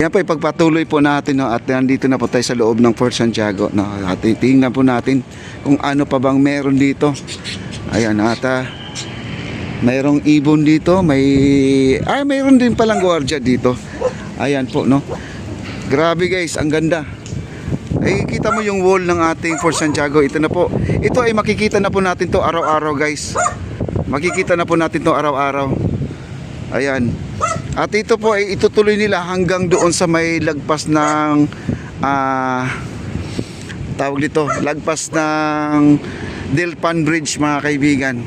Ayan po, ipagpatuloy po natin, no, at nandito na po tayo sa loob ng Fort Santiago, no, at tingnan po natin kung ano pa bang meron dito. Ayan, at mayroong ibon dito, mayroon din palang gwardiya dito. Ayan po, no. Grabe guys, ang ganda. Kita mo yung wall ng ating Fort Santiago. Ito na po. Ito ay makikita na po natin to araw-araw guys. Makikita na po natin to araw-araw. Ayan. At ito po ay itutuloy nila hanggang doon sa may lagpas ng tawag dito, lagpas ng Delpan Bridge mga kaibigan.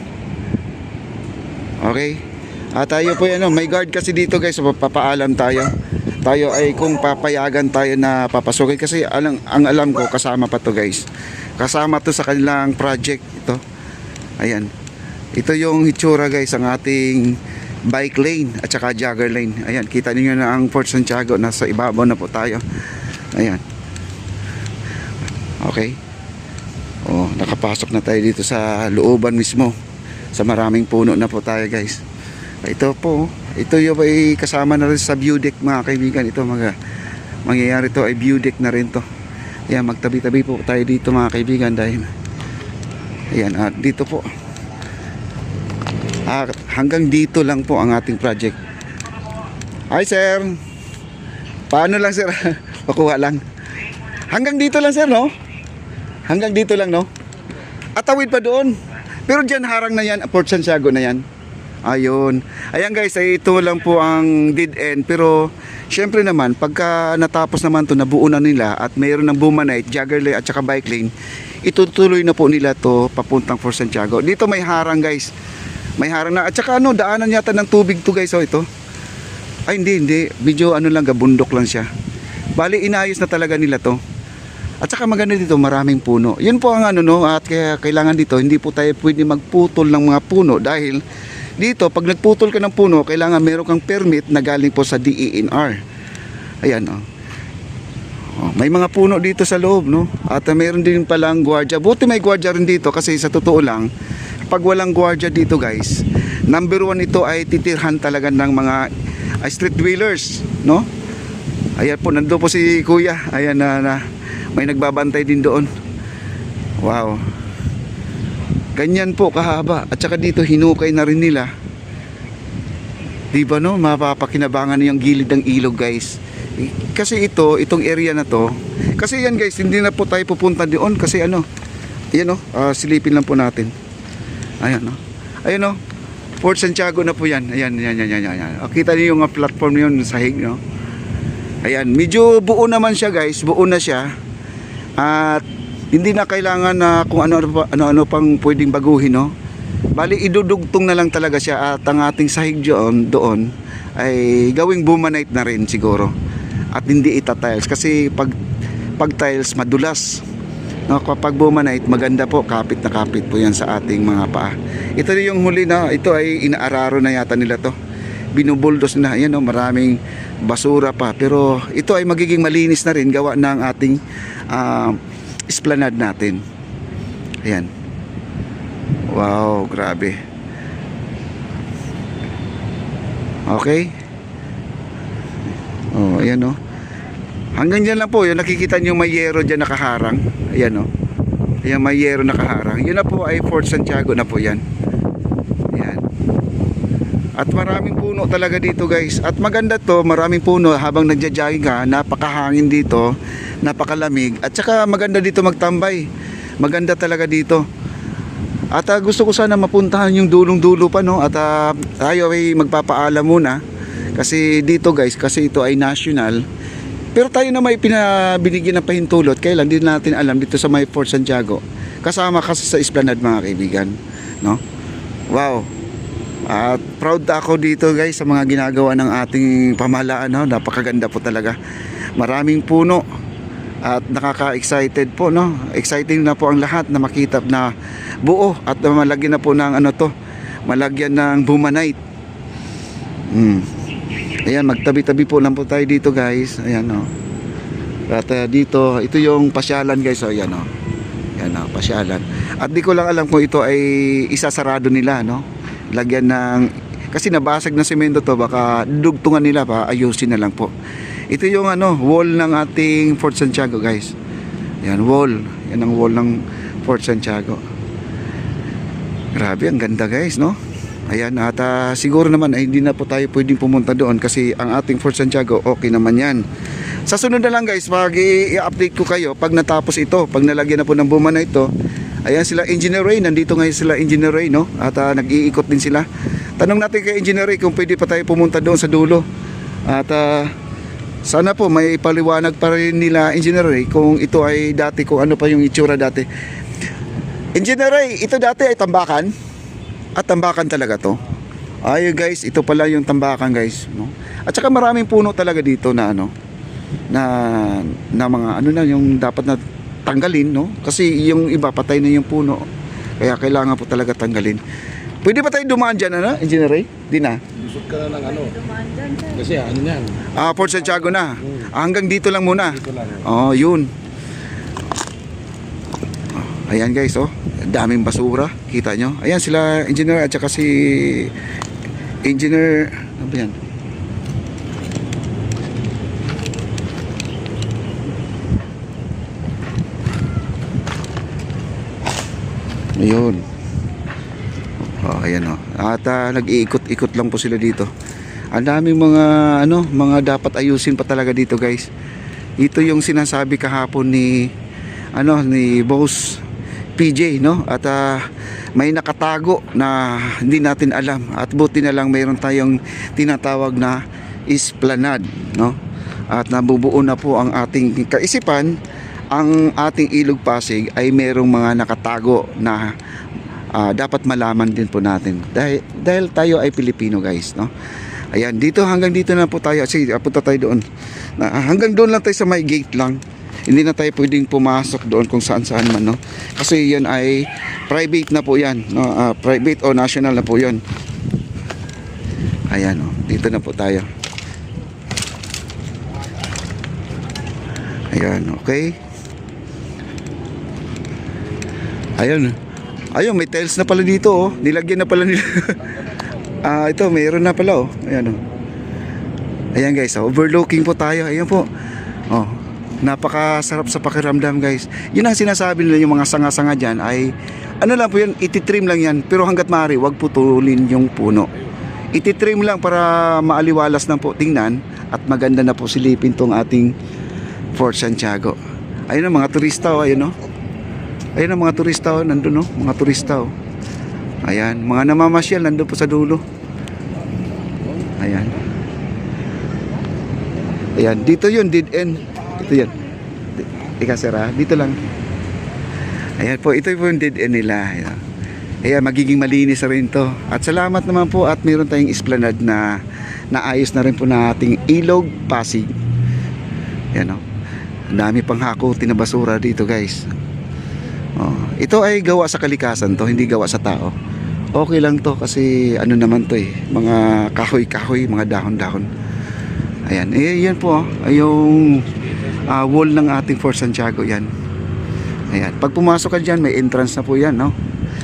Okay? At tayo po yan, may guard kasi dito guys, papaalam tayo. Tayo ay kung papayagan tayo na papasukin kasi ang alam ko kasama pa to guys. Kasama to sa kanilang project ito. Ayan. Ito yung hitsura guys ang ating bike lane at saka jogger lane. Ayan, kita niyo na ang Fort Santiago, nasa ibabaw na po tayo. Ayan. Okay. Oh, nakapasok na tayo dito sa looban mismo. Sa maraming puno na po tayo guys. Ito po, ito yung ay kasama na rin sa view deck mga kaibigan. Ito mangyayari to ay view deck na rin to. Ayan, magtabi-tabi po tayo dito mga kaibigan dahil ayan, dito po hanggang dito lang po ang ating project. Hi sir, paano lang sir? Pakuha lang. Hanggang dito lang sir, no? Hanggang dito lang, no? At tawid pa doon. Pero dyan harang na yan, Fort Santiago na yan. Ayun. Ayan guys, ito lang po ang dead end. Pero syempre naman, pagka natapos naman to, nabuo na nila at mayroon ng Bumanite, jogger lane at saka bike lane, itutuloy na po nila to papuntang Fort Santiago. Dito may harang guys. May harang na. At saka daanan yata ng tubig to guys. Ito. Ay hindi. Medyo lang, bundok lang siya. Bali, inayos na talaga nila to. At saka maganda dito, maraming puno. Yun po ang at kaya kailangan dito, hindi po tayo pwede magputol ng mga puno dahil dito, pag nagputol ka ng puno, kailangan meron kang permit na galing po sa DENR. Ayan, may mga puno dito sa loob, no? At mayroon din palang gwardiya. Buti may gwardiya rin dito kasi sa totoo lang, pag walang gwardiya dito guys, number 1 ito ay titirhan talaga ng mga street dwellers, no? Ayan po, nandoon po si Kuya. Ayan na may nagbabantay din doon. Wow. Ganyan po kahaba. At saka dito hinukay na rin nila. Diba no? Mapapakinabangan yung gilid ng ilog guys. Kasi itong area na to. Kasi yan guys, hindi na po tayo pupunta doon. Kasi ayan silipin lang po natin. Ayan Ayan Fort Santiago na po yan. Ayan. Kita niyo yung platform yun, sahig no? Ayan, medyo buo naman siya guys. Buo na siya. At hindi na kailangan na kung ano pang pwedeng baguhin, no? Bali idudugtong na lang talaga siya at ang ating sahig doon ay gawing Bumanite na rin siguro. At hindi ita-tiles kasi pag tiles madulas. No, kapag Bumanite maganda po, kapit na kapit po 'yan sa ating mga paa. Ito yung huli na ito ay inaararo na yata nila to. Binubuldos na, yan maraming basura pa, pero ito ay magiging malinis na rin gawa ng ating esplanade natin. Ayan. Wow, grabe. Okay. Ayan hanggang dyan lang po, yung nakikita nyo may yero dyan nakaharang. Ayan ayan, may yero nakaharang. Yun na po ay Fort Santiago na po yan. Ayan. At maraming puno talaga dito guys. At maganda to, maraming puno habang nagja-jogging ka, napakahangin dito, napakalamig. At saka maganda dito magtambay. Maganda talaga dito. At gusto ko sana mapuntahan yung dulong-dulo pa, no? At tayo ay magpapaalam muna. Kasi dito guys, kasi ito ay national. Pero tayo na may binigyan ng pahintulot. Kailan din natin alam dito sa may Fort Santiago. Kasama kasi sa esplanade mga kaibigan, no? Wow. At proud ako dito guys sa mga ginagawa ng ating pamahalaan, no? Napakaganda po talaga. Maraming puno at nakaka-excited po, no? Exciting na po ang lahat na makita na buo at malagyan na po ng malagyan ng Bumanite. Ayan, magtabi-tabi po lang po tayo dito guys. Ayan At dito, ito yung pasyalan guys. Ayan Ayan pasyalan. At di ko lang alam kung ito ay isasarado nila, no? Lagyan ng, kasi nabasag na semento to, baka dugtungan nila pa, ayusin na lang po. Ito yung wall ng ating Fort Santiago, guys. Yan, wall. Yan ang wall ng Fort Santiago. Grabe, ang ganda, guys, no? Ayan, at siguro naman ay hindi na po tayo pwedeng pumunta doon kasi ang ating Fort Santiago okay naman yan. Sa sunod na lang, guys, i-update ko kayo pag natapos ito, pag nalagyan na po ng buma na ito. Ayan sila Engineer Ray, nandito ngayon sila Engineer Ray, no? At nag-iikot din sila. Tanong natin kay Engineer Ray kung pwede pa tayo pumunta doon sa dulo. At sana po may paliwanag pa rin nila Engineer Ray kung ito ay dati, kung ano pa yung itsura dati. Engineer Ray, ito dati ay tambakan? At tambakan talaga to? Ay guys, ito pala yung tambakan, guys, no? At saka maraming puno talaga dito na na mga na yung dapat na tanggalin, no? Kasi yung iba patay na yung puno. Kaya kailangan po talaga tanggalin. Pwede ba tayo dumaan dyan, Engineer Ray? Di na? Lusot ka na ng kasi yan. Port Santiago na. Hanggang dito lang muna. Dito lang. Oh, yun. Ayan, guys, oh. Daming basura. Kita nyo? Ayan sila, Engineer, at saka si Engineer, ano ba yan? Ayun. Oh, ayan, oh. At nag-iikot-ikot lang po sila dito. Ang daming mga dapat ayusin pa talaga dito, guys. Ito yung sinasabi kahapon ni Boss PJ, no? At may nakatago na hindi natin alam. At buti na lang mayroon tayong tinatawag na esplanade, no? At nabubuo na po ang ating kaisipan. Ang ating Ilog Pasig ay mayroong mga nakatago na dapat malaman din po natin dahil tayo ay Pilipino, guys, no? Ayan, hanggang dito na po tayo. Sige, punta tayo doon. Hanggang doon lang tayo sa may gate lang. Hindi na tayo pwedeng pumasok doon kung saan-saan man, no? Kasi yan ay private na po yan, no? Private o national na po yan. Ayan, no? Dito na po tayo. Ayan, okay. Ayun. Ayun, may tiles na pala dito, oh. Nilagyan na pala nila. Ito, mayroon na pala, oh. Ayan, oh. Ayan, guys, overlooking po tayo. Ayan po. Oh, napakasarap sa pakiramdam, guys. Yun ang sinasabi nila, yung mga sanga-sanga dyan ay lang po yan, ititrim lang yan. Pero hanggat maaari, wag putulin yung puno. Ititrim lang para maaliwalas na po tingnan at maganda na po silipin tong ating Fort Santiago. Ayun ang mga turista, oh. Ayun, oh. Ayun ang mga turista, oh. Nandun, oh. Mga turista, oh. Ayan, mga namamasyal nandun po sa dulo. Ayan. Ayan, dito yun, dead end. Ito yan. Ika, sir, dito lang. Ayan po, ito po yung dead end nila. Ayan, magiging malinis na rin to. At salamat naman po at meron tayong esplanade na naayos na rin po na ating Ilog Pasig. Ayan, oh. Ang dami pang hakutin na basura dito, guys. Oh, ito ay gawa sa kalikasan to, hindi gawa sa tao. Okay lang to kasi naman to mga kahoy-kahoy, mga dahon-dahon. Ayan, yan po, yung wall ng ating Fort Santiago, yan. Ayan, pag pumasok ka dyan, may entrance na po yan, no?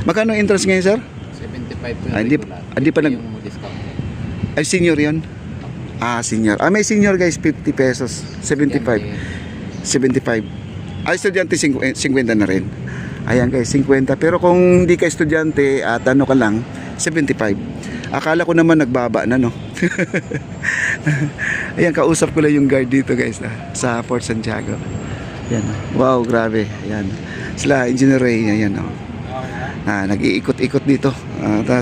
Magkano entrance ngayon, sir? 75 po. Hindi pa ay senior yon. Senior. May senior, guys, 50 pesos. 75. Ay, estudyante 50 na rin. Ayan, guys, 50. Pero kung hindi ka estudyante at ka lang, 75. Akala ko naman nagbaba na, no? Ayan, kausap ko lang yung guard dito, guys, sa Fort Santiago. Ayan. Wow, grabe. Ayan. Sila, Engineer Ray, ayan, no? Nag-iikot-ikot dito.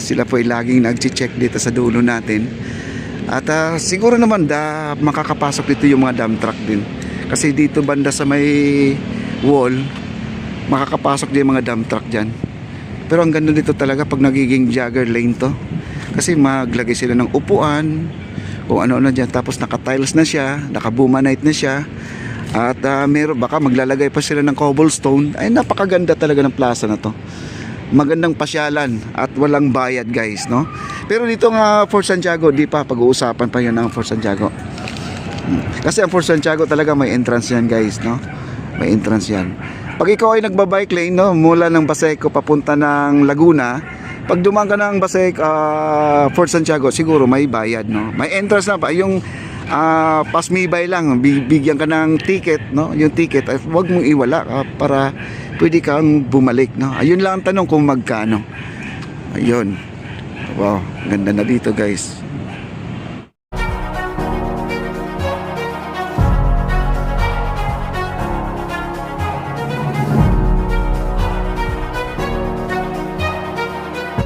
Sila po ay laging nag-check dito sa dulo natin. At siguro naman makakapasok dito yung mga dump truck din. Kasi dito banda sa may wall, makakapasok din mga dump truck dyan. Pero ang ganda dito talaga pag nagiging jogger lane to. Kasi maglagay sila ng upuan, kung ano-ano dyan. Tapos naka-tiles na siya, naka-bumanite na siya. At baka maglalagay pa sila ng cobblestone. Ay, napakaganda talaga ng plaza na to. Magandang pasyalan at walang bayad, guys, no? Pero dito nga Fort Santiago, di pa pag-uusapan pa yun ng Fort Santiago. Kasi ang Fort Santiago talaga may entrance yan, guys, no? May entrance yan. Pag ikaw ay nagbabike lane, no, mula ng Baseco papunta ng Laguna, pag dumaan ka ng Fort Santiago, siguro may bayad, no? May entrance na pa. Yung pass me by lang, bigyan ka ng ticket, no? Yung ticket, ay huwag mong iwala para pwede kang bumalik, no? Ayun lang ang tanong kung magkano. Ayun. Wow, ganda na dito guys.